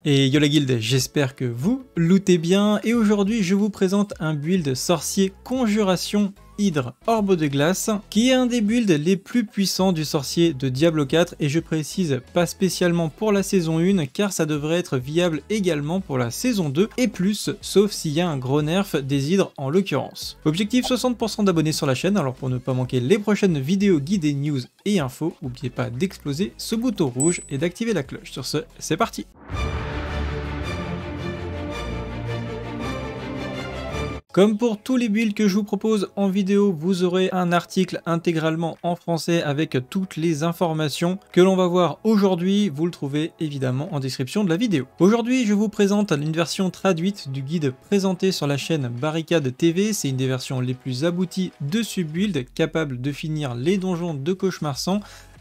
Et yo la guilde, j'espère que vous lootez bien et aujourd'hui je vous présente un build sorcier conjuration hydre orbe de glace qui est un des builds les plus puissants du sorcier de Diablo 4 et je précise pas spécialement pour la saison 1 car ça devrait être viable également pour la saison 2 et plus sauf s'il y a un gros nerf des hydres en l'occurrence. Objectif 60% d'abonnés sur la chaîne, alors pour ne pas manquer les prochaines vidéos guidées news et infos, n'oubliez pas d'exploser ce bouton rouge et d'activer la cloche. Sur ce, c'est parti. Comme pour tous les builds que je vous propose en vidéo, vous aurez un article intégralement en français avec toutes les informations que l'on va voir aujourd'hui. Vous le trouvez évidemment en description de la vidéo. Aujourd'hui, je vous présente une version traduite du guide présenté sur la chaîne Barricade TV. C'est une des versions les plus abouties de ce build, capable de finir les donjons de Cauchemar 100.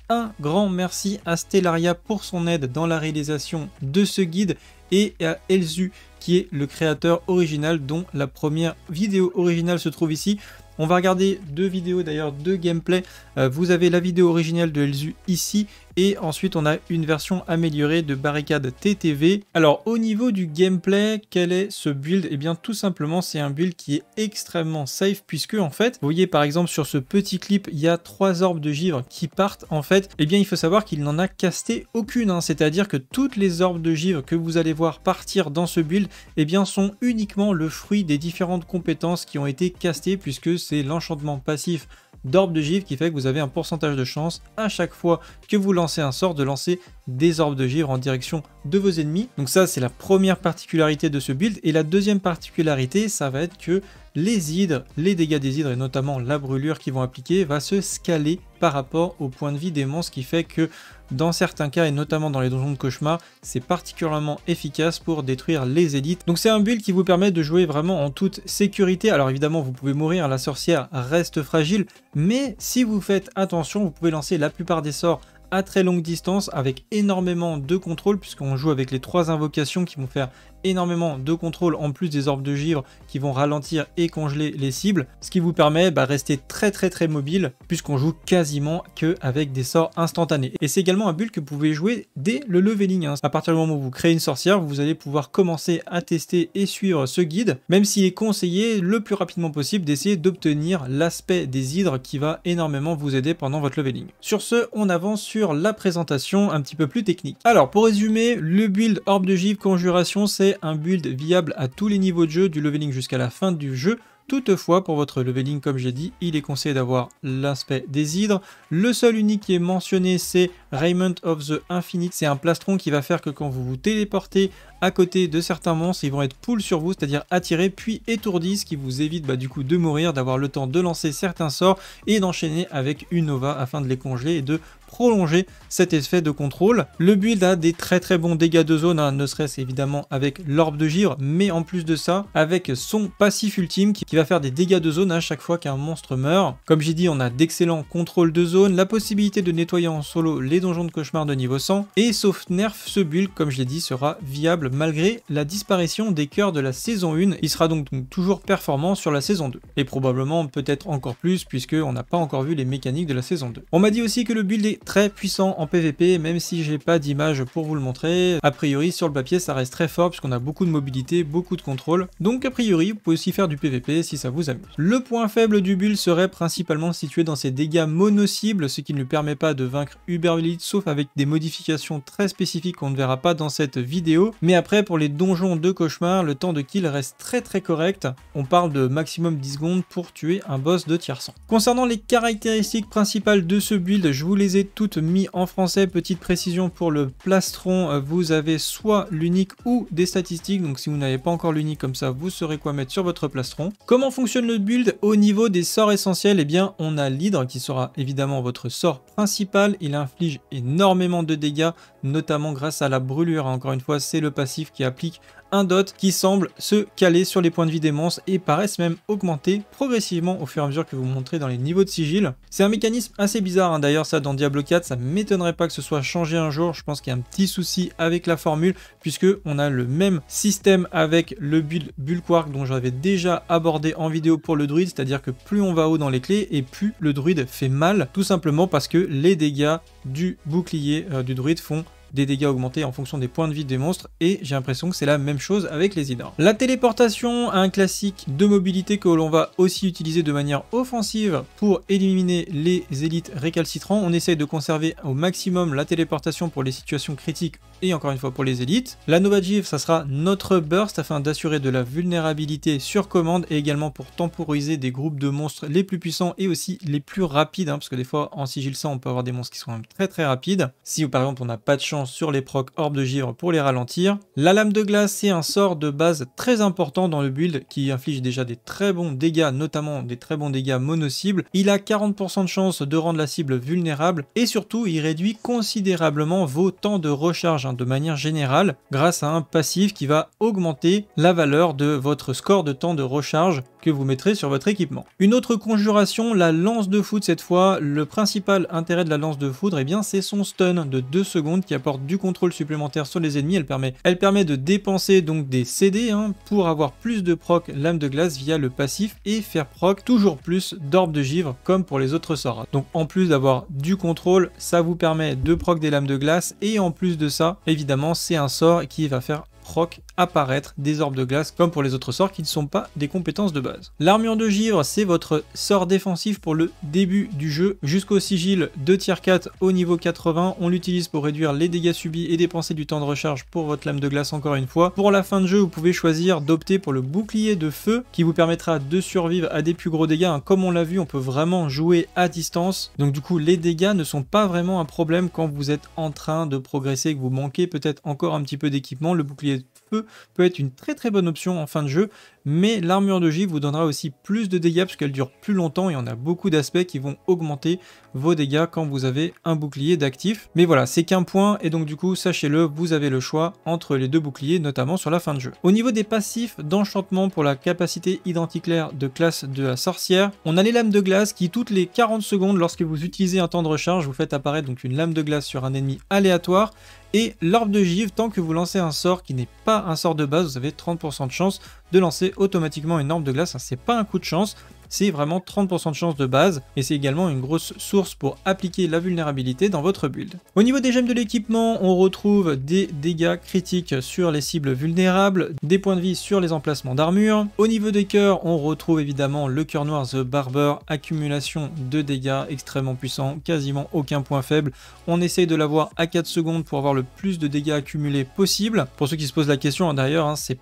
Un grand merci à Stellaria pour son aide dans la réalisation de ce guide et à Elzu qui est le créateur original dont la première vidéo originale se trouve ici. On va regarder deux vidéos d'ailleurs de gameplay. Vous avez la vidéo originale de Elzu ici et ensuite on a une version améliorée de Barricade TTV. Alors au niveau du gameplay, quel est ce build? Eh bien tout simplement c'est un build qui est extrêmement safe puisque en fait, vous voyez par exemple sur ce petit clip, il y a 3 orbes de givre qui partent en fait. Eh bien il faut savoir qu'il n'en a casté aucune, hein. C'est-à-dire que toutes les orbes de givre que vous allez voir partir dans ce build, eh bien sont uniquement le fruit des différentes compétences qui ont été castées puisque c'est l'enchantement passif d'orbe de givre qui fait que vous avez un pourcentage de chance à chaque fois que vous lancez un sort de lancer des orbes de givre en direction de vos ennemis. Donc ça c'est la première particularité de ce build et la deuxième particularité ça va être que les hydres, les dégâts des hydres et notamment la brûlure qu'ils vont appliquer va se scaler par rapport au point de vie des monstres, qui fait que dans certains cas et notamment dans les donjons de cauchemar, c'est particulièrement efficace pour détruire les élites. Donc c'est un build qui vous permet de jouer vraiment en toute sécurité. Alors évidemment vous pouvez mourir, la sorcière reste fragile, mais si vous faites attention, vous pouvez lancer la plupart des sorts à très longue distance avec énormément de contrôle puisqu'on joue avec les 3 invocations qui vont faire énormément de contrôle en plus des orbes de givre qui vont ralentir et congeler les cibles, ce qui vous permet de rester très mobile puisqu'on joue quasiment que avec des sorts instantanés. Et c'est également un build que vous pouvez jouer dès le leveling, hein. À partir du moment où vous créez une sorcière, vous allez pouvoir commencer à tester et suivre ce guide, même s'il est conseillé le plus rapidement possible d'essayer d'obtenir l'aspect des hydres qui va énormément vous aider pendant votre leveling. Sur ce, on avance sur la présentation un petit peu plus technique. Alors pour résumer, le build orbe de givre conjuration, c'est un build viable à tous les niveaux de jeu, du leveling jusqu'à la fin du jeu. Toutefois, pour votre leveling, comme j'ai dit, il est conseillé d'avoir l'aspect des hydres. Le seul unique qui est mentionné, c'est Raiment of the Infinite. C'est un plastron qui va faire que quand vous vous téléportez à côté de certains monstres, ils vont être pull sur vous, c'est-à-dire attirés puis étourdis, ce qui vous évite du coup de mourir, d'avoir le temps de lancer certains sorts et d'enchaîner avec une Nova afin de les congeler et de prolonger cet effet de contrôle. Le build a des très bons dégâts de zone, hein, ne serait-ce évidemment avec l'orbe de givre, mais en plus de ça, avec son passif ultime qui va faire des dégâts de zone à chaque fois qu'un monstre meurt. Comme j'ai dit, on a d'excellents contrôles de zone, la possibilité de nettoyer en solo les donjons de cauchemar de niveau 100, et sauf nerf, ce build, comme je l'ai dit, sera viable malgré la disparition des cœurs de la saison 1. Il sera donc toujours performant sur la saison 2, et probablement peut-être encore plus, puisqu'on n'a pas encore vu les mécaniques de la saison 2. On m'a dit aussi que le build est très puissant en PVP, même si j'ai pas d'image pour vous le montrer. A priori, sur le papier, ça reste très fort, puisqu'on a beaucoup de mobilité, beaucoup de contrôle. Donc a priori, vous pouvez aussi faire du PVP si ça vous amuse. Le point faible du build serait principalement situé dans ses dégâts mono-cibles, ce qui ne lui permet pas de vaincre Uber Elite, sauf avec des modifications très spécifiques qu'on ne verra pas dans cette vidéo. Mais après, pour les donjons de cauchemar, le temps de kill reste très correct. On parle de maximum 10 secondes pour tuer un boss de tier 100. Concernant les caractéristiques principales de ce build, je vous les ai toutes mis en français. Petite précision pour le plastron, vous avez soit l'unique ou des statistiques, donc si vous n'avez pas encore l'unique, comme ça vous saurez quoi mettre sur votre plastron. Comment fonctionne le build au niveau des sorts essentiels? Eh bien on a l'hydre qui sera évidemment votre sort principal, il inflige énormément de dégâts, notamment grâce à la brûlure. Encore une fois, c'est le passif qui applique un dot qui semble se caler sur les points de vie des monstres et paraissent même augmenter progressivement au fur et à mesure que vous montrez dans les niveaux de sigil. C'est un mécanisme assez bizarre, hein. D'ailleurs ça dans Diablo 4, ça m'étonnerait pas que ce soit changé un jour. Je pense qu'il y a un petit souci avec la formule puisque on a le même système avec le build Bulwark dont j'avais déjà abordé en vidéo pour le druide, c'est-à-dire que plus on va haut dans les clés et plus le druide fait mal, tout simplement parce que les dégâts du bouclier du druide font des dégâts augmentés en fonction des points de vie des monstres, et j'ai l'impression que c'est la même chose avec les hydres. La téléportation, un classique de mobilité que l'on va aussi utiliser de manière offensive pour éliminer les élites récalcitrants. On essaye de conserver au maximum la téléportation pour les situations critiques et encore une fois pour les élites. La Nova Givre, ça sera notre burst afin d'assurer de la vulnérabilité sur commande et également pour temporiser des groupes de monstres les plus puissants et aussi les plus rapides, parce que des fois en sigil 100 on peut avoir des monstres qui sont même très rapides. Si par exemple on n'a pas de chance sur les procs Orbe de Givre pour les ralentir. La lame de glace, c'est un sort de base très important dans le build qui inflige déjà des très bons dégâts, notamment des très bons dégâts mono-cibles. Il a 40% de chance de rendre la cible vulnérable et surtout il réduit considérablement vos temps de recharge de manière générale grâce à un passif qui va augmenter la valeur de votre score de temps de recharge que vous mettrez sur votre équipement. Une autre conjuration, la lance de foudre cette fois. Le principal intérêt de la lance de foudre, eh bien, c'est son stun de 2 secondes qui apporte du contrôle supplémentaire sur les ennemis. Elle permet de dépenser donc des CD pour avoir plus de proc lame de glace via le passif et faire proc toujours plus d'orbe de givre comme pour les autres sorts. Donc en plus d'avoir du contrôle, ça vous permet de proc des lames de glace et en plus de ça, évidemment, c'est un sort qui va faire proc apparaître des orbes de glace comme pour les autres sorts qui ne sont pas des compétences de base. L'armure de givre, c'est votre sort défensif pour le début du jeu jusqu'au sigil de tier 4 au niveau 80. On l'utilise pour réduire les dégâts subis et dépenser du temps de recharge pour votre lame de glace encore une fois. Pour la fin de jeu, vous pouvez choisir d'opter pour le bouclier de feu qui vous permettra de survivre à des plus gros dégâts. Comme on l'a vu, on peut vraiment jouer à distance. Donc du coup, les dégâts ne sont pas vraiment un problème quand vous êtes en train de progresser, que vous manquez peut-être encore un petit peu d'équipement. Le bouclier de feu peut être une très bonne option en fin de jeu, mais l'armure de givre vous donnera aussi plus de dégâts parce qu'elle dure plus longtemps et on a beaucoup d'aspects qui vont augmenter vos dégâts quand vous avez un bouclier d'actif. Mais voilà, c'est qu'un point et donc du coup, sachez-le, vous avez le choix entre les deux boucliers, notamment sur la fin de jeu. Au niveau des passifs d'enchantement pour la capacité identiclaire de classe de la sorcière, on a les lames de glace qui toutes les 40 secondes, lorsque vous utilisez un temps de recharge, vous faites apparaître donc une lame de glace sur un ennemi aléatoire. Et l'orbe de givre, tant que vous lancez un sort qui n'est pas un sort de base, vous avez 30% de chance de lancer automatiquement une orbe de glace. C'est pas un coup de chance, c'est vraiment 30% de chance de base et c'est également une grosse source pour appliquer la vulnérabilité dans votre build. Au niveau des gemmes de l'équipement, on retrouve des dégâts critiques sur les cibles vulnérables, des points de vie sur les emplacements d'armure. Au niveau des cœurs, on retrouve évidemment le cœur noir The Barber, accumulation de dégâts extrêmement puissant, quasiment aucun point faible. On essaye de l'avoir à 4 secondes pour avoir le plus de dégâts accumulés possible. Pour ceux qui se posent la question d'ailleurs, c'est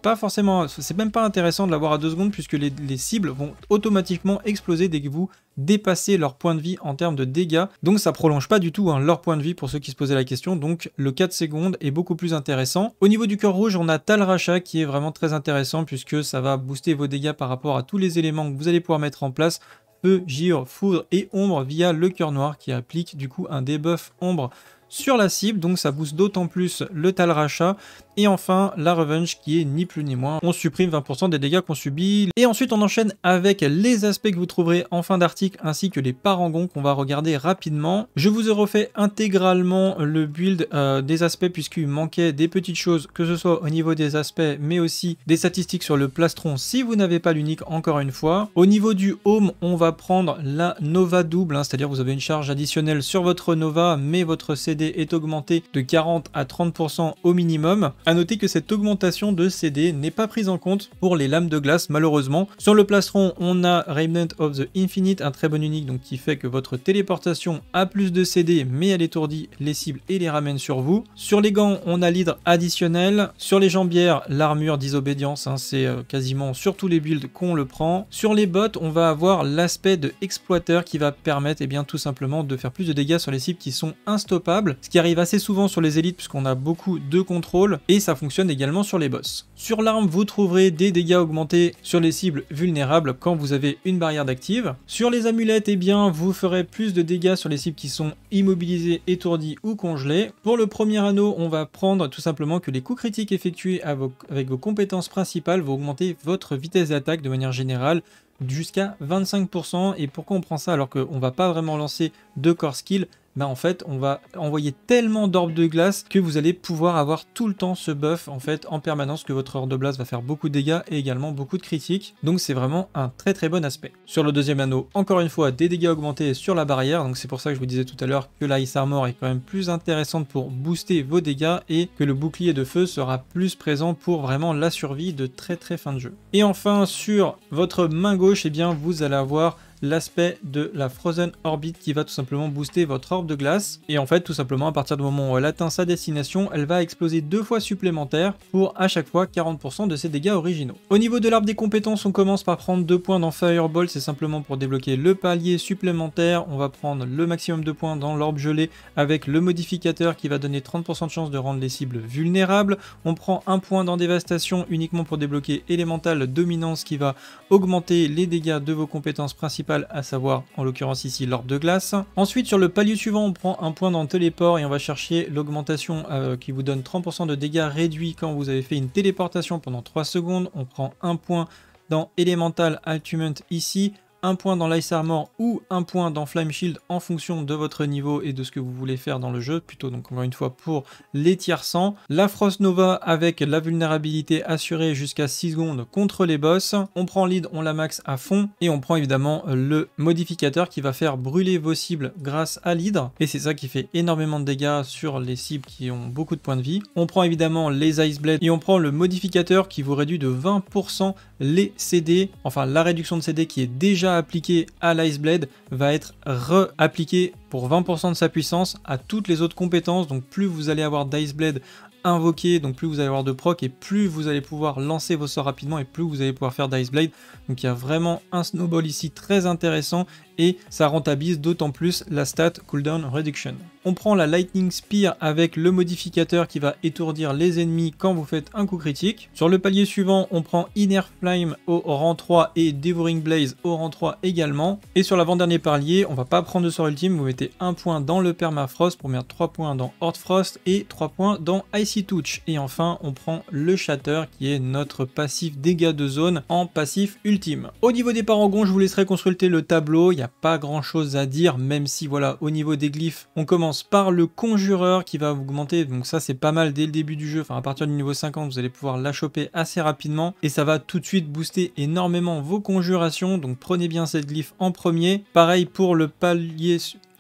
même pas intéressant de l'avoir à 2 secondes puisque les cibles vont automatiquement exploser dès que vous dépassez leur point de vie en termes de dégâts. Donc ça prolonge pas du tout leur point de vie pour ceux qui se posaient la question. Donc le 4 secondes est beaucoup plus intéressant. Au niveau du cœur rouge, on a Tal Rachat qui est vraiment très intéressant puisque ça va booster vos dégâts par rapport à tous les éléments que vous allez pouvoir mettre en place. Feu, givre, foudre et ombre via le cœur noir qui applique du coup un debuff ombre sur la cible, donc ça booste d'autant plus le Tal Rachat. Et enfin, la Revenge qui est ni plus ni moins, on supprime 20% des dégâts qu'on subit. Et ensuite, on enchaîne avec les aspects que vous trouverez en fin d'article, ainsi que les parangons qu'on va regarder rapidement. Je vous ai refait intégralement le build des aspects, puisqu'il manquait des petites choses, que ce soit au niveau des aspects, mais aussi des statistiques sur le plastron, si vous n'avez pas l'unique, encore une fois. Au niveau du home, on va prendre la Nova double, c'est-à-dire vous avez une charge additionnelle sur votre Nova, mais votre CD est augmenté de 40 à 30% au minimum. A noter que cette augmentation de CD n'est pas prise en compte pour les lames de glace malheureusement. Sur le plastron, on a Remnant of the Infinite, un très bon unique donc qui fait que votre téléportation a plus de CD mais elle étourdit les cibles et les ramène sur vous. Sur les gants, on a l'hydre additionnel. Sur les jambières, l'armure Disobédience, c'est quasiment sur tous les builds qu'on le prend. Sur les bottes, on va avoir l'aspect de exploiteur qui va permettre tout simplement de faire plus de dégâts sur les cibles qui sont instoppables, ce qui arrive assez souvent sur les élites puisqu'on a beaucoup de contrôle. Et ça fonctionne également sur les boss. Sur l'arme, vous trouverez des dégâts augmentés sur les cibles vulnérables quand vous avez une barrière d'active. Sur les amulettes, vous ferez plus de dégâts sur les cibles qui sont immobilisées, étourdies ou congelées. Pour le premier anneau, on va prendre tout simplement que les coups critiques effectués avec vos compétences principales vont augmenter votre vitesse d'attaque de manière générale jusqu'à 25%. Et pourquoi on prend ça alors qu'on va pas vraiment lancer de core skill? bah en fait on va envoyer tellement d'orbes de glace que vous allez pouvoir avoir tout le temps ce buff en fait en permanence, que votre orbe de glace va faire beaucoup de dégâts et également beaucoup de critiques. Donc c'est vraiment un très bon aspect. Sur le deuxième anneau, encore une fois des dégâts augmentés sur la barrière, donc c'est pour ça que je vous disais tout à l'heure que la Ice Armor est quand même plus intéressante pour booster vos dégâts et que le bouclier de feu sera plus présent pour vraiment la survie de très fin de jeu. Et enfin sur votre main gauche, eh bien vous allez avoir l'aspect de la Frozen Orbit qui va tout simplement booster votre orbe de glace. Et en fait, tout simplement, à partir du moment où elle atteint sa destination, elle va exploser 2 fois supplémentaires pour à chaque fois 40% de ses dégâts originaux. Au niveau de l'arbre des compétences, on commence par prendre 2 points dans Fireball, c'est simplement pour débloquer le palier supplémentaire. On va prendre le maximum de points dans l'orbe gelé avec le modificateur qui va donner 30% de chance de rendre les cibles vulnérables. On prend 1 point dans Dévastation uniquement pour débloquer Élémental Dominance qui va augmenter les dégâts de vos compétences principales, à savoir en l'occurrence ici l'orbe de glace. Ensuite sur le palier suivant, on prend 1 point dans Téléport et on va chercher l'augmentation qui vous donne 30% de dégâts réduits quand vous avez fait une téléportation pendant 3 secondes. On prend 1 point dans Elemental Ultimate ici, 1 point dans l'Ice Armor ou 1 point dans Flame Shield en fonction de votre niveau et de ce que vous voulez faire dans le jeu, plutôt donc encore une fois pour les tiers 100. La Frost Nova avec la vulnérabilité assurée jusqu'à 6 secondes contre les boss. On prend lead, on la max à fond et on prend évidemment le modificateur qui va faire brûler vos cibles grâce à l'hydre et c'est ça qui fait énormément de dégâts sur les cibles qui ont beaucoup de points de vie. On prend évidemment les Ice Blade et on prend le modificateur qui vous réduit de 20% les CD, enfin la réduction de CD qui est déjà appliquée à l'Ice Blade va être re-appliquée pour 20% de sa puissance à toutes les autres compétences. Donc plus vous allez avoir d'Ice Blade invoqué, donc plus vous allez avoir de proc et plus vous allez pouvoir lancer vos sorts rapidement et plus vous allez pouvoir faire d'Ice Blade. Donc il y a vraiment un snowball ici très intéressant et ça rentabilise d'autant plus la stat cooldown reduction. On prend la Lightning Spear avec le modificateur qui va étourdir les ennemis quand vous faites un coup critique. Sur le palier suivant, on prend Inner Flame au rang 3 et Devouring Blaze au rang 3 également. Et sur l'avant-dernier palier, on va pas prendre de sort ultime, vous mettez 1 point dans le Permafrost pour mettre 3 points dans Horde Frost et 3 points dans Icy Touch. Et enfin, on prend le Shatter qui est notre passif dégâts de zone en passif ultime. Au niveau des parangons, je vous laisserai consulter le tableau, il n'y a pas grand chose à dire, même si voilà, au niveau des glyphes, on commence par le conjureur qui va augmenter, donc ça c'est pas mal dès le début du jeu, enfin à partir du niveau 50 vous allez pouvoir la choper assez rapidement et ça va tout de suite booster énormément vos conjurations, donc prenez bien cette glyphe en premier. Pareil pour le palier,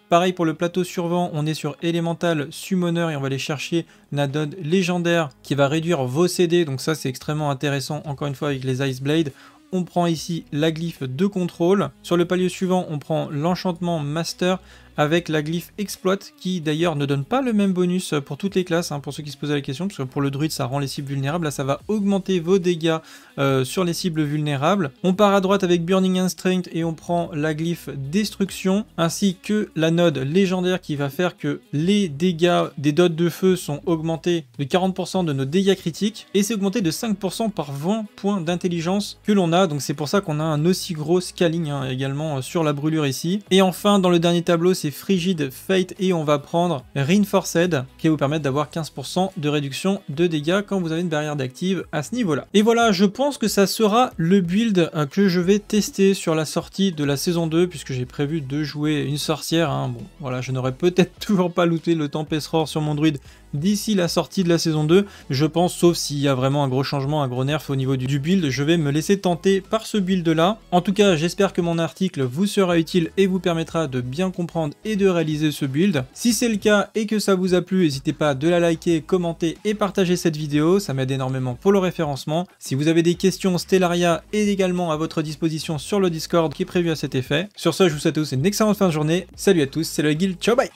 pareil pour le plateau suivant, on est sur Elemental Summoner et on va aller chercher Nadod légendaire qui va réduire vos CD, donc ça c'est extrêmement intéressant encore une fois avec les Ice Blade. On prend ici la glyphe de contrôle. Sur le palier suivant, on prend l'enchantement Master avec la glyphe Exploit qui d'ailleurs ne donne pas le même bonus pour toutes les classes, hein, pour ceux qui se posaient la question, parce que pour le druide ça rend les cibles vulnérables, là ça va augmenter vos dégâts sur les cibles vulnérables. On part à droite avec Burning Instinct et on prend la glyphe Destruction, ainsi que la node légendaire qui va faire que les dégâts des dots de feu sont augmentés de 40% de nos dégâts critiques, et c'est augmenté de 5% par 20 points d'intelligence que l'on a, donc c'est pour ça qu'on a un aussi gros scaling hein, également sur la brûlure ici. Et enfin dans le dernier tableau, c'est Frigid Fate et on va prendre Reinforced qui va vous permettre d'avoir 15% de réduction de dégâts quand vous avez une barrière d'active à ce niveau-là. Et voilà, je pense que ça sera le build que je vais tester sur la sortie de la saison 2 puisque j'ai prévu de jouer une sorcière. Hein. Bon, voilà, je n'aurais peut-être toujours pas looté le Tempest Roar sur mon druide d'ici la sortie de la saison 2, je pense, sauf s'il y a vraiment un gros changement, un gros nerf au niveau du build, je vais me laisser tenter par ce build là. En tout cas, j'espère que mon article vous sera utile et vous permettra de bien comprendre et de réaliser ce build. Si c'est le cas et que ça vous a plu, n'hésitez pas de la liker, commenter et partager cette vidéo, ça m'aide énormément pour le référencement. Si vous avez des questions, Stellaria est également à votre disposition sur le Discord qui est prévu à cet effet. Sur ce, je vous souhaite à tous une excellente fin de journée, salut à tous, c'est le Guild, ciao bye.